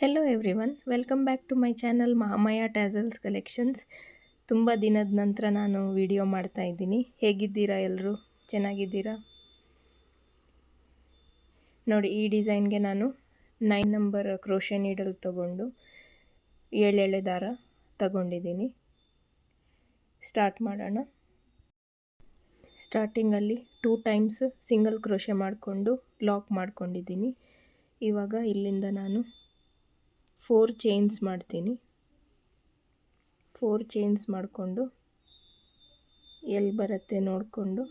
Hello everyone, welcome back to my channel Mahamaya tassels collections. ತುಂಬ ದಿನದ ನಂತರ ನಾನು ವಿಡಿಯೋ ಮಾಡ್ತಾ ಇದ್ದೀನಿ. ಹೇಗಿದ್ದೀರಾ ಎಲ್ಲರೂ? ಚೆನ್ನಾಗಿದ್ದೀರಾ? ನೋಡಿ, ಈ ಡಿಸೈನ್ಗೆ ನಾನು 9 ನಂಬರ್ ಕ್ರೋಶೆ ನೀಡಲ್ ತಗೊಂಡು 7 ದಾರ ತಗೊಂಡಿದ್ದೀನಿ. ಸ್ಟಾರ್ಟ್ ಮಾಡೋಣ. ಸ್ಟಾರ್ಟಿಂಗಲ್ಲಿ 2 ಟೈಮ್ಸ್ ಸಿಂಗಲ್ ಕ್ರೋಶೆ ಮಾಡಿಕೊಂಡು ಲಾಕ್ ಮಾಡ್ಕೊಂಡಿದ್ದೀನಿ. ಇವಾಗ ಇಲ್ಲಿಂದ ನಾನು 4 ಚೈನ್ಸ್ ಮಾಡ್ತೀನಿ. 4 ಚೈನ್ಸ್ ಮಾಡಿಕೊಂಡು ಎಲ್ಲಿ ಬರುತ್ತೆ ನೋಡಿಕೊಂಡು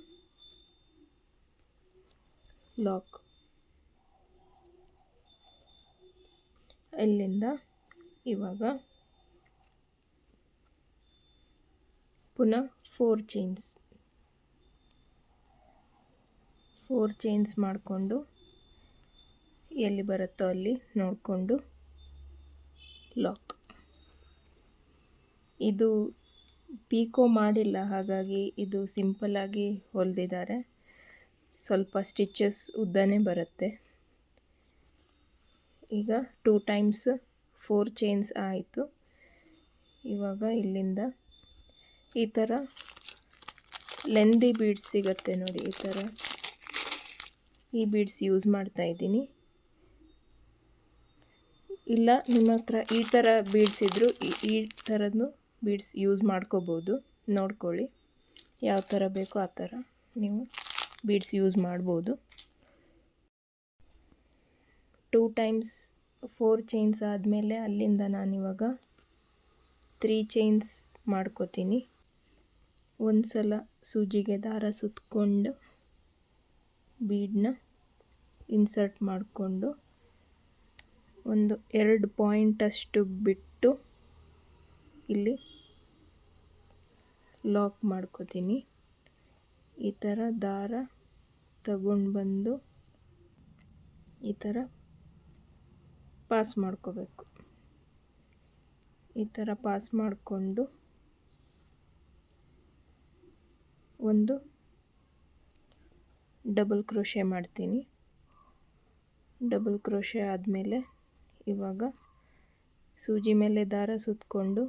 ಲಾಕ್. ಇಲ್ಲಿಂದ ಇವಾಗ ಪುನಃ 4 ಚೈನ್ಸ್ ಮಾಡಿಕೊಂಡು ಎಲ್ಲಿ ಬರುತ್ತೋ ಅಲ್ಲಿ ನೋಡಿಕೊಂಡು ಲಾಕ್. ಇದು ಪೀಕೋ ಮಾಡಿಲ್ಲ, ಹಾಗಾಗಿ ಇದು ಸಿಂಪಲ್ಲಾಗಿ ಹೊಲಿದಿದ್ದಾರೆ. ಸ್ವಲ್ಪ ಸ್ಟಿಚಸ್ ಉದ್ದನೇ ಬರುತ್ತೆ. ಈಗ 2 ಟೈಮ್ಸ್ 4 ಚೈನ್ಸ್ ಆಯಿತು. ಇವಾಗ ಇಲ್ಲಿಂದ ಈ ಥರ ಲೆಂದಿ ಬೀಡ್ಸ್ ಸಿಗುತ್ತೆ ನೋಡಿ, ಈ ಥರ ಈ ಬೀಡ್ಸ್ ಯೂಸ್ ಮಾಡ್ತಾ ಇದ್ದೀನಿ. ಇಲ್ಲ ನಿಮ್ಮ ಹತ್ರ ಈ ಥರ ಬೀಡ್ಸ್ ಇದ್ದರೂ ಈ ಥರದ್ದು ಬೀಡ್ಸ್ ಯೂಸ್ ಮಾಡ್ಕೋಬೋದು. ನೋಡ್ಕೊಳ್ಳಿ, ಯಾವ ಥರ ಬೇಕೋ ಆ ಥರ ನೀವು ಬೀಡ್ಸ್ ಯೂಸ್ ಮಾಡ್ಬೋದು. 2 ಟೈಮ್ಸ್ 4 ಚೈನ್ಸ್ ಆದಮೇಲೆ ಅಲ್ಲಿಂದ ನಾನಿವಾಗ 3 ಚೈನ್ಸ್ ಮಾಡ್ಕೋತೀನಿ. ಒಂದು ಸಲ ಸೂಜಿಗೆ ದಾರ ಸುತ್ತಕೊಂಡು ಬೀಡನ್ನ ಇನ್ಸರ್ಟ್ ಮಾಡಿಕೊಂಡು ಒಂದು 2 ಪಾಯಿಂಟಷ್ಟು ಬಿಟ್ಟು ಇಲ್ಲಿ ಲಾಕ್ ಮಾಡ್ಕೋತೀನಿ. ಈ ಥರ ದಾರ ತಗೊಂಡು ಬಂದು ಈ ಥರ ಪಾಸ್ ಮಾಡ್ಕೋಬೇಕು. ಈ ಥರ ಪಾಸ್ ಮಾಡಿಕೊಂಡು ಒಂದು ಡಬಲ್ ಕ್ರೋಶೆ ಮಾಡ್ತೀನಿ. ಡಬಲ್ ಕ್ರೋಶೆ ಆದಮೇಲೆ ಇವಾಗ ಸೂಜಿ ಮೇಲೆ ದಾರ ಸುತ್ತಕೊಂಡು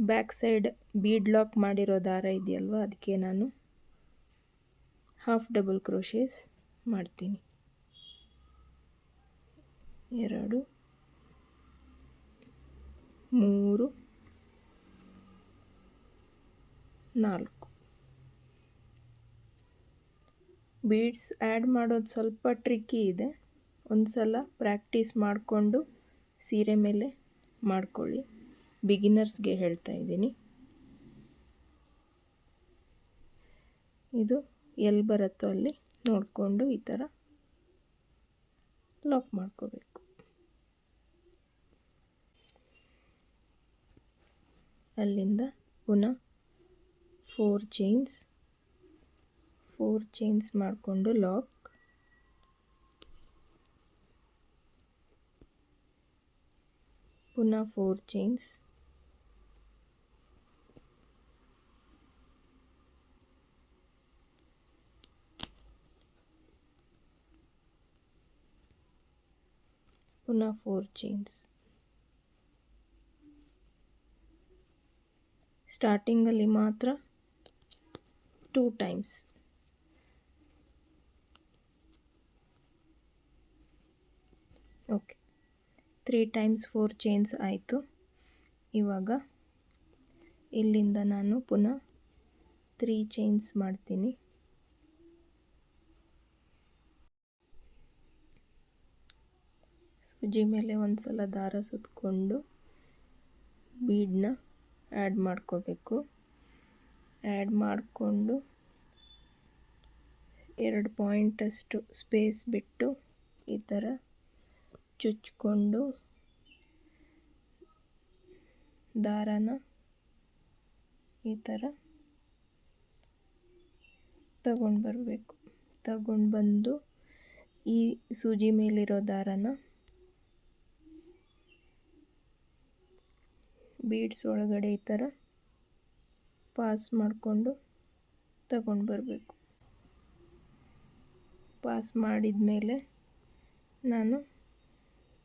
ಬ್ಯಾಕ್ ಸೈಡ್ ಬೀಡ್ ಲಾಕ್ ಮಾಡಿರೋ ದಾರ ಇದೆಯಲ್ವ, ಅದಕ್ಕೆ ನಾನು ಹಾಫ್ ಡಬಲ್ ಕ್ರೋಶೇಸ್ ಮಾಡ್ತೀನಿ. 2 3 4 ಬೀಡ್ಸ್ ಆ್ಯಡ್ ಮಾಡೋದು ಸ್ವಲ್ಪ ಟ್ರಿಕ್ಕಿ ಇದೆ. ಒಂದು ಸಲ ಪ್ರಾಕ್ಟೀಸ್ ಮಾಡಿಕೊಂಡು ಸೀರೆ ಮೇಲೆ ಮಾಡ್ಕೊಳ್ಳಿ. ಬಿಗಿನರ್ಸ್ಗೆ ಹೇಳ್ತಾ ಇದ್ದೀನಿ. ಇದು ಎಲ್ಲಿ ಬರುತ್ತೋ ಅಲ್ಲಿ ನೋಡಿಕೊಂಡು ಈ ಥರ ಲಾಕ್ ಮಾಡ್ಕೋಬೇಕು. ಅಲ್ಲಿಂದ ಪುನಃ 4 ಚೈನ್ಸ್ ಮಾಡಿಕೊಂಡು ಲಾಕ್. ಪುನಃ 4 ಚೈನ್ಸ್. ಪುನಃ 4 ಚೈನ್ಸ್. ಸ್ಟಾರ್ಟಿಂಗಲ್ಲಿ ಮಾತ್ರ 2 ಟೈಮ್ಸ್. ಓಕೆ, 3 ಟೈಮ್ಸ್ 4 ಚೈನ್ಸ್ ಆಯಿತು. ಇವಾಗ ಇಲ್ಲಿಂದ ನಾನು ಪುನಃ 3 ಚೈನ್ಸ್ ಮಾಡ್ತೀನಿ. ಸೂಜಿ ಮೇಲೆ ಒಂದು ಸಲ ದಾರ ಸುತ್ತಕೊಂಡು ಬೀಡನ್ನ ಆ್ಯಡ್ ಮಾಡ್ಕೋಬೇಕು. ಆ್ಯಡ್ ಮಾಡಿಕೊಂಡು 2 ಪಾಯಿಂಟಷ್ಟು ಸ್ಪೇಸ್ ಬಿಟ್ಟು ಈ ಥರ ಚುಚ್ಕೊಂಡು ದಾರನ ಈ ಥರ ತಗೊಂಡು ಬರಬೇಕು. ತಗೊಂಡು ಬಂದು ಈ ಸೂಜಿ ಮೇಲಿರೋ ದಾರನ ಬೀಡ್ಸ್ ಒಳಗಡೆ ಈ ಥರ ಪಾಸ್ ಮಾಡಿಕೊಂಡು ತಗೊಂಡು ಬರಬೇಕು. ಪಾಸ್ ಮಾಡಿದ ಮೇಲೆ ನಾನು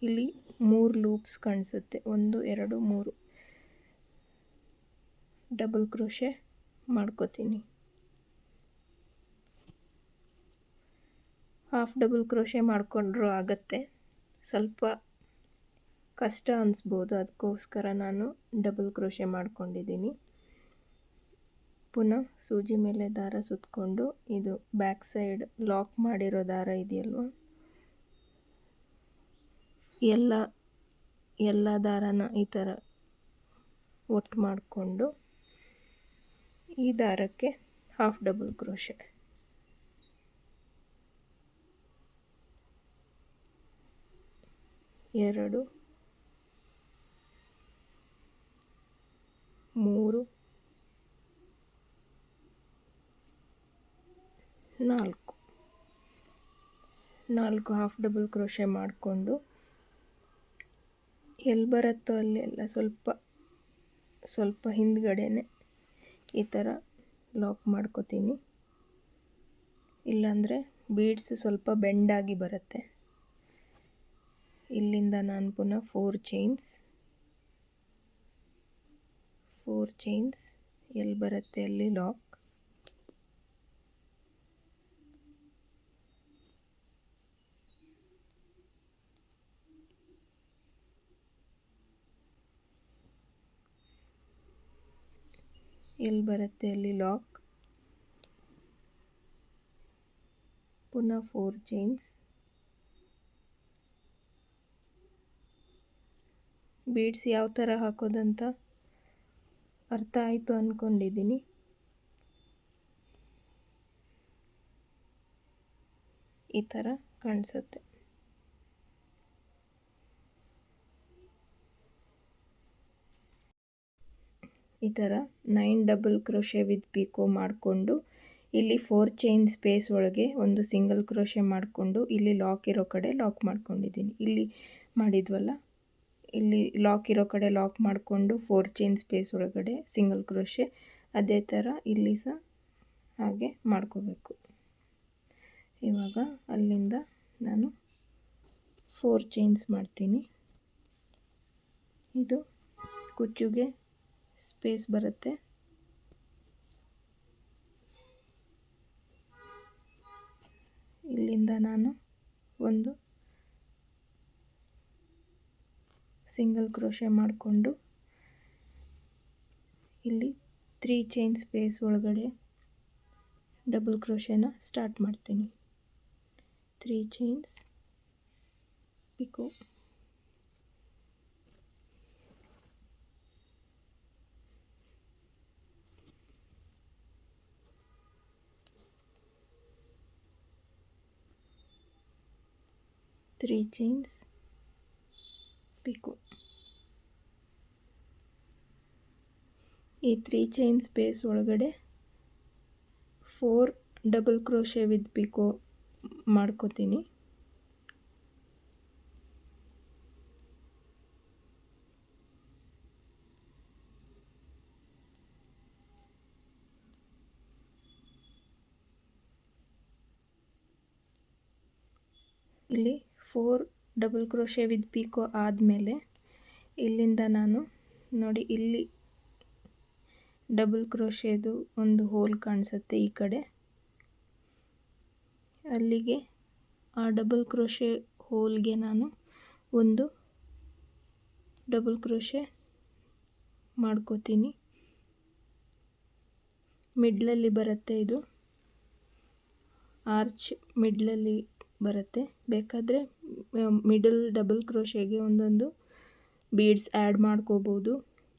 ಇಲ್ಲಿ 3 ಲೂಪ್ಸ್ ಕಾಣಿಸುತ್ತೆ, 1 2 3 ಡಬಲ್ ಕ್ರೋಶೆ ಮಾಡ್ಕೋತೀನಿ. ಹಾಫ್ ಡಬಲ್ ಕ್ರೋಶೆ ಮಾಡಿಕೊಂಡ್ರೂ ಆಗುತ್ತೆ, ಸ್ವಲ್ಪ ಕಷ್ಟ ಅನಿಸ್ಬೋದು, ಅದಕ್ಕೋಸ್ಕರ ನಾನು ಡಬಲ್ ಕ್ರೋಶೆ ಮಾಡ್ಕೊಂಡಿದ್ದೀನಿ. ಪುನಃ ಸೂಜಿ ಮೇಲೆ ದಾರ ಸುತ್ತಕೊಂಡು ಇದು ಬ್ಯಾಕ್ ಸೈಡ್ ಲಾಕ್ ಮಾಡಿರೋ ದಾರ ಇದೆಯಲ್ವ, ಎಲ್ಲ ದಾರನ ಈ ಥರ ಒಟ್ಟು ಮಾಡಿಕೊಂಡು ಈ ದಾರಕ್ಕೆ ಹಾಫ್ ಡಬಲ್ ಕ್ರೋಶೆ. ಎರಡು, 3, 4 ಹಾಫ್ ಡಬಲ್ ಕ್ರೋಶೆ ಮಾಡಿಕೊಂಡು ಎಲ್ಲಿ ಬರುತ್ತೋ ಅಲ್ಲೆಲ್ಲ ಸ್ವಲ್ಪ ಹಿಂದ್ಗಡೆನೆ ಈ ಥರ ಲಾಕ್ ಮಾಡ್ಕೋತೀನಿ, ಇಲ್ಲಾಂದರೆ ಬೀಡ್ಸ್ ಸ್ವಲ್ಪ ಬೆಂಡಾಗಿ ಬರುತ್ತೆ. ಇಲ್ಲಿಂದ ನಾನು ಪುನಃ 4 ಚೈನ್ಸ್ ಎಲ್ಲಿ ಬರುತ್ತೆ ಅಲ್ಲಿ ಲಾಕ್. ಎಲ್ಲಿ ಬರುತ್ತೆ ಅಲ್ಲಿ ಲಾಕ್, ಪುನಃ 4 ಚೈನ್ಸ್. ಬೀಡ್ಸ್ ಯಾವ ಥರ ಹಾಕೋದಂತ ಅರ್ಥ ಆಯಿತು ಅಂದ್ಕೊಂಡಿದ್ದೀನಿ. ಈ ಥರ ಕಾಣಿಸುತ್ತೆ. ಈ ಥರ 9 ಡಬಲ್ ಕ್ರೋಶೆ ವಿತ್ ಪಿಕೋ ಮಾಡಿಕೊಂಡು ಇಲ್ಲಿ 4 ಚೈನ್ ಸ್ಪೇಸ್ ಒಳಗೆ ಒಂದು ಸಿಂಗಲ್ ಕ್ರೋಶೆ ಮಾಡಿಕೊಂಡು ಇಲ್ಲಿ ಲಾಕ್ ಇರೋ ಕಡೆ ಲಾಕ್ ಮಾಡ್ಕೊಂಡಿದ್ದೀನಿ. ಇಲ್ಲಿ ಮಾಡಿದ್ವಲ್ಲ, ಇಲ್ಲಿ ಲಾಕ್ ಇರೋ ಕಡೆ ಲಾಕ್ ಮಾಡಿಕೊಂಡು 4 ಚೈನ್ ಸ್ಪೇಸ್ ಒಳಗಡೆ ಸಿಂಗಲ್ ಕ್ರೋಶೆ, ಅದೇ ಥರ ಇಲ್ಲಿ ಸಹ ಹಾಗೆ ಮಾಡ್ಕೋಬೇಕು. ಇವಾಗ ಅಲ್ಲಿಂದ ನಾನು 4 ಚೈನ್ಸ್ ಮಾಡ್ತೀನಿ. ಇದು ಕುಚ್ಚುಗೆ ಸ್ಪೇಸ್ ಬರುತ್ತೆ. ಇಲ್ಲಿಂದ ನಾನು ಒಂದು ಸಿಂಗಲ್ ಕ್ರೋಶೆ ಮಾಡಿಕೊಂಡು ಇಲ್ಲಿ 3 ಚೈನ್ ಸ್ಪೇಸ್ ಒಳಗಡೆ ಡಬಲ್ ಕ್ರೋಶೆನ ಸ್ಟಾರ್ಟ್ ಮಾಡ್ತೀನಿ. 3 ಚೈನ್ಸ್ ಪಿಕೋ, 3 ಚೈನ್ಸ್ ಪಿಕೋ. ಈ 3 ಚೈನ್ ಸ್ಪೇಸ್ ಒಳಗಡೆ 4 ಡಬಲ್ ಕ್ರೋಶೆ ವಿತ್ ಪಿಕೋ ಮಾಡ್ಕೋತೀನಿ. ಇಲ್ಲಿ 4 ಡಬಲ್ ಕ್ರೋಶೆ ವಿತ್ ಪಿಕೋ ಆದಮೇಲೆ ಇಲ್ಲಿಂದ ನಾನು ನೋಡಿ, ಇಲ್ಲಿ ಡಬಲ್ ಕ್ರೋಶೆದು ಒಂದು ಹೋಲ್ ಕಾಣಿಸುತ್ತೆ ಈ ಕಡೆ, ಅಲ್ಲಿಗೆ ಆ ಡಬಲ್ ಕ್ರೋಶೆ ಹೋಲ್ಗೆ ನಾನು ಒಂದು ಡಬಲ್ ಕ್ರೋಶೆ ಮಾಡ್ಕೋತೀನಿ. ಮಿಡ್ಲಲ್ಲಿ ಬರುತ್ತೆ, ಇದು ಆರ್ಚ್ ಮಿಡ್ಲಲ್ಲಿ ಬರುತ್ತೆ. ಬೇಕಾದರೆ ಮಿಡಲ್ ಡಬಲ್ ಕ್ರೋಶೆಗೆ ಒಂದೊಂದು ಬೀಡ್ಸ್ ಆ್ಯಡ್ ಮಾಡ್ಕೋಬೋದು,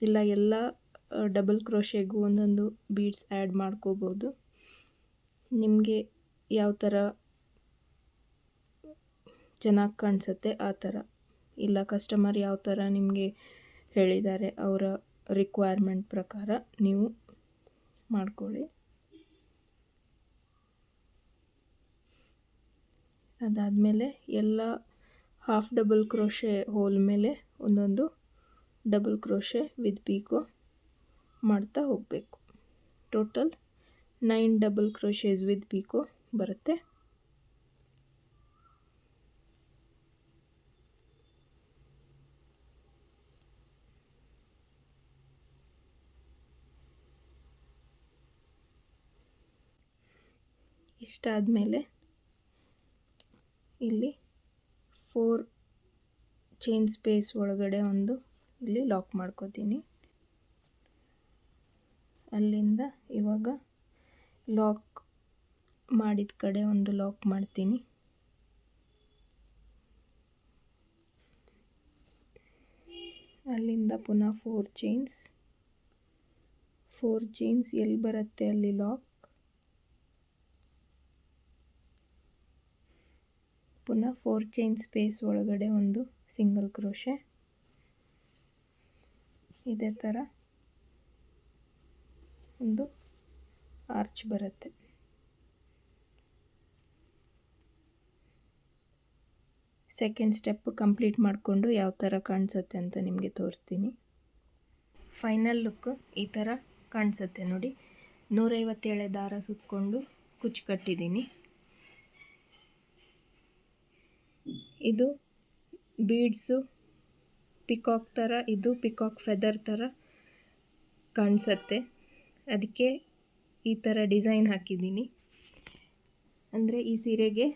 ಇಲ್ಲ ಎಲ್ಲ ಡಬಲ್ ಕ್ರೋಶೆಗೂ ಒಂದೊಂದು ಬೀಡ್ಸ್ ಆ್ಯಡ್ ಮಾಡ್ಕೋಬೋದು. ನಿಮಗೆ ಯಾವ ಥರ ಚೆನ್ನಾಗಿ ಕಾಣಿಸುತ್ತೆ ಆ ಥರ, ಇಲ್ಲ ಕಸ್ಟಮರ್ ಯಾವ ಥರ ನಿಮಗೆ ಹೇಳಿದ್ದಾರೆ ಅವರ ರಿಕ್ವೈರ್ಮೆಂಟ್ ಪ್ರಕಾರ ನೀವು ಮಾಡ್ಕೊಳ್ಳಿ. ಅದಾದಮೇಲೆ ಎಲ್ಲ ಹಾಫ್ ಡಬಲ್ ಕ್ರೋಶೆ ಹೋಲ್ ಮೇಲೆ ಒಂದೊಂದು ಡಬಲ್ ಕ್ರೋಶೆ ವಿತ್ ಪಿಕೋ ಮಾಡ್ತಾ ಹೋಗಬೇಕು. Total 9 double crochets with pico ಬರುತ್ತೆ. ಇಷ್ಟಾದಮೇಲೆ ಇಲ್ಲಿ 4 ಚೈನ್ ಸ್ಪೇಸ್ ಒಳಗಡೆ ಒಂದು ಇಲ್ಲಿ ಲಾಕ್ ಮಾಡ್ಕೋತೀನಿ. ಅಲ್ಲಿಂದ ಇವಾಗ ಲಾಕ್ ಮಾಡಿದ ಕಡೆ ಒಂದು ಲಾಕ್ ಮಾಡ್ತೀನಿ. ಅಲ್ಲಿಂದ ಪುನಃ 4 ಚೈನ್ಸ್ ಎಲ್ಲಿ ಬರುತ್ತೆ ಅಲ್ಲಿ ಲಾಕ್, ಪುನಃ 4 ಚೈನ್ ಸ್ಪೇಸ್ ಒಳಗಡೆ ಒಂದು ಸಿಂಗಲ್ ಕ್ರೋಶೆ. ಇದೇ ಥರ ಒಂದು ಆರ್ಚ್ ಬರುತ್ತೆ. ಸೆಕೆಂಡ್ ಸ್ಟೆಪ್ ಕಂಪ್ಲೀಟ್ ಮಾಡಿಕೊಂಡು ಯಾವ ಥರ ಕಾಣಿಸುತ್ತೆ ಅಂತ ನಿಮಗೆ ತೋರಿಸ್ತೀನಿ. ಫೈನಲ್ ಲುಕ್ ಈ ಥರ ಕಾಣಿಸುತ್ತೆ ನೋಡಿ. 157 ದಾರ ಸುತ್ತಕೊಂಡು ಕುಚ್ಚು ಕಟ್ಟಿದ್ದೀನಿ. ಇದು ಬೀಡ್ಸು ಪಿಕಾಕ್ ಥರ, ಇದು ಪಿಕಾಕ್ ಫೆದರ್ ಥರ ಕಾಣಿಸುತ್ತೆ. ಅದಕ್ಕೆ ಈ ಥರ ಡಿಸೈನ್ ಹಾಕಿದ್ದೀನಿ. ಅಂದರೆ ಈ ಸೀರೆಗೆ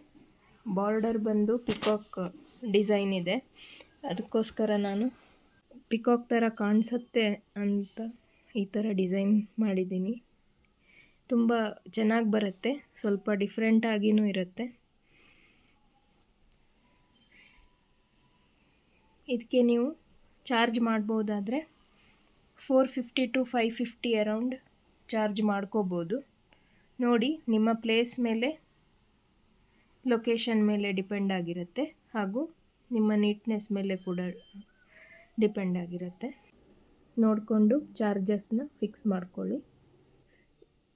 ಬಾರ್ಡರ್ ಬಂದು ಪಿಕಾಕ್ ಡಿಸೈನ್ ಇದೆ, ಅದಕ್ಕೋಸ್ಕರ ನಾನು ಪಿಕಾಕ್ ಥರ ಕಾಣಿಸುತ್ತೆ ಅಂತ ಈ ಥರ ಡಿಸೈನ್ ಮಾಡಿದ್ದೀನಿ. ತುಂಬ ಚೆನ್ನಾಗಿ ಬರುತ್ತೆ, ಸ್ವಲ್ಪ ಡಿಫ್ರೆಂಟಾಗಿಯೂ ಇರುತ್ತೆ. ಇದಕ್ಕೆ ನೀವು ಚಾರ್ಜ್ ಮಾಡ್ಬೋದಾದರೆ 450 to 550 ಅರೌಂಡ್ ಚಾರ್ಜ್ ಮಾಡ್ಕೋಬೋದು. ನೋಡಿ, ನಿಮ್ಮ ಪ್ಲೇಸ್ ಮೇಲೆ, ಲೊಕೇಶನ್ ಮೇಲೆ ಡಿಪೆಂಡ್ ಆಗಿರುತ್ತೆ, ಹಾಗೂ ನಿಮ್ಮ ನೀಟ್ನೆಸ್ ಮೇಲೆ ಕೂಡ ಡಿಪೆಂಡ್ ಆಗಿರುತ್ತೆ. ನೋಡಿಕೊಂಡು ಚಾರ್ಜಸ್ನ ಫಿಕ್ಸ್ ಮಾಡ್ಕೊಳ್ಳಿ.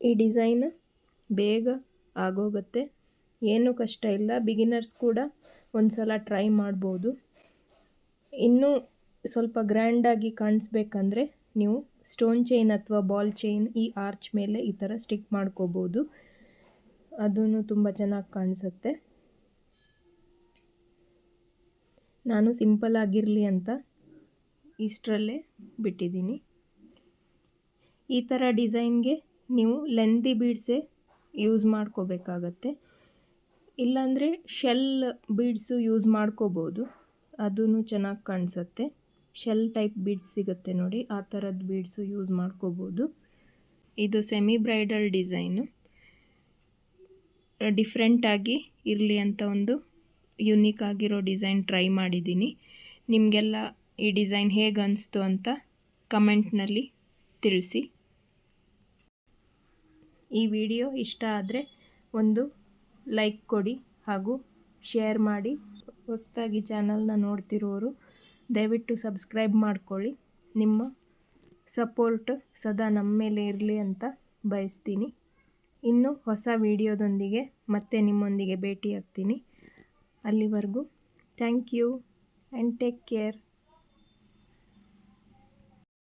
ಈ ಡಿಸೈನ್ ಬೇಗ ಆಗೋಗುತ್ತೆ, ಏನೂ ಕಷ್ಟ ಇಲ್ಲ. ಬಿಗಿನರ್ಸ್ ಕೂಡ ಒಂದು ಸಲ ಟ್ರೈ ಮಾಡ್ಬೋದು. ಇನ್ನೂ ಸ್ವಲ್ಪ ಗ್ರ್ಯಾಂಡಾಗಿ ಕಾಣಿಸ್ಬೇಕಂದ್ರೆ ನೀವು ಸ್ಟೋನ್ ಚೈನ್ ಅಥವಾ ಬಾಲ್ ಚೈನ್ ಈ ಆರ್ಚ್ ಮೇಲೆ ಈ ಥರ ಸ್ಟಿಕ್ ಮಾಡ್ಕೋಬೋದು, ಅದೂ ತುಂಬ ಚೆನ್ನಾಗಿ ಕಾಣಿಸುತ್ತೆ. ನಾನು ಸಿಂಪಲ್ ಆಗಿರಲಿ ಅಂತ ಇಷ್ಟರಲ್ಲೇ ಬಿಟ್ಟಿದ್ದೀನಿ. ಈ ಥರ ಡಿಸೈನ್ಗೆ ನೀವು ಲೆಂದಿ ಬೀಡ್ಸೇ ಯೂಸ್ ಮಾಡ್ಕೋಬೇಕಾಗತ್ತೆ, ಇಲ್ಲಾಂದರೆ ಶೆಲ್ ಬೀಡ್ಸು ಯೂಸ್ ಮಾಡ್ಕೋಬೋದು, ಅದೂ ಚೆನ್ನಾಗಿ ಕಾಣಿಸುತ್ತೆ. ಶೆಲ್ ಟೈಪ್ ಬೀಡ್ಸ್ ಸಿಗುತ್ತೆ ನೋಡಿ, ಆ ಥರದ ಬೀಡ್ಸು ಯೂಸ್ ಮಾಡ್ಕೋಬೋದು. ಇದು ಸೆಮಿ ಬ್ರೈಡಲ್ ಡಿಸೈನು, ಡಿಫ್ರೆಂಟಾಗಿ ಇರಲಿ ಅಂತ ಒಂದು ಯುನೀಕ್ ಆಗಿರೋ ಡಿಸೈನ್ ಟ್ರೈ ಮಾಡಿದ್ದೀನಿ. ನಿಮಗೆಲ್ಲ ಈ ಡಿಸೈನ್ ಹೇಗೆ ಅನಿಸ್ತು ಅಂತ ಕಮೆಂಟ್ನಲ್ಲಿ ತಿಳಿಸಿ. ಈ ವಿಡಿಯೋ ಇಷ್ಟ ಆದರೆ ಒಂದು ಲೈಕ್ ಕೊಡಿ ಹಾಗೂ ಶೇರ್ ಮಾಡಿ. ಹೊಸದಾಗಿ ಚಾನಲ್ನ ನೋಡ್ತಿರೋರು ದಯವಿಟ್ಟು ಸಬ್ಸ್ಕ್ರೈಬ್ ಮಾಡ್ಕೊಳ್ಳಿ. ನಿಮ್ಮ ಸಪೋರ್ಟ್ ಸದಾ ನಮ್ಮ ಮೇಲೆ ಇರಲಿ ಅಂತ ಬಯಸ್ತೀನಿ. ಇನ್ನು ಹೊಸ ವಿಡಿಯೋದೊಂದಿಗೆ ಮತ್ತೆ ನಿಮ್ಮೊಂದಿಗೆ ಭೇಟಿಯಾಗ್ತೀನಿ. ಅಲ್ಲಿವರೆಗೂ thank you and take care.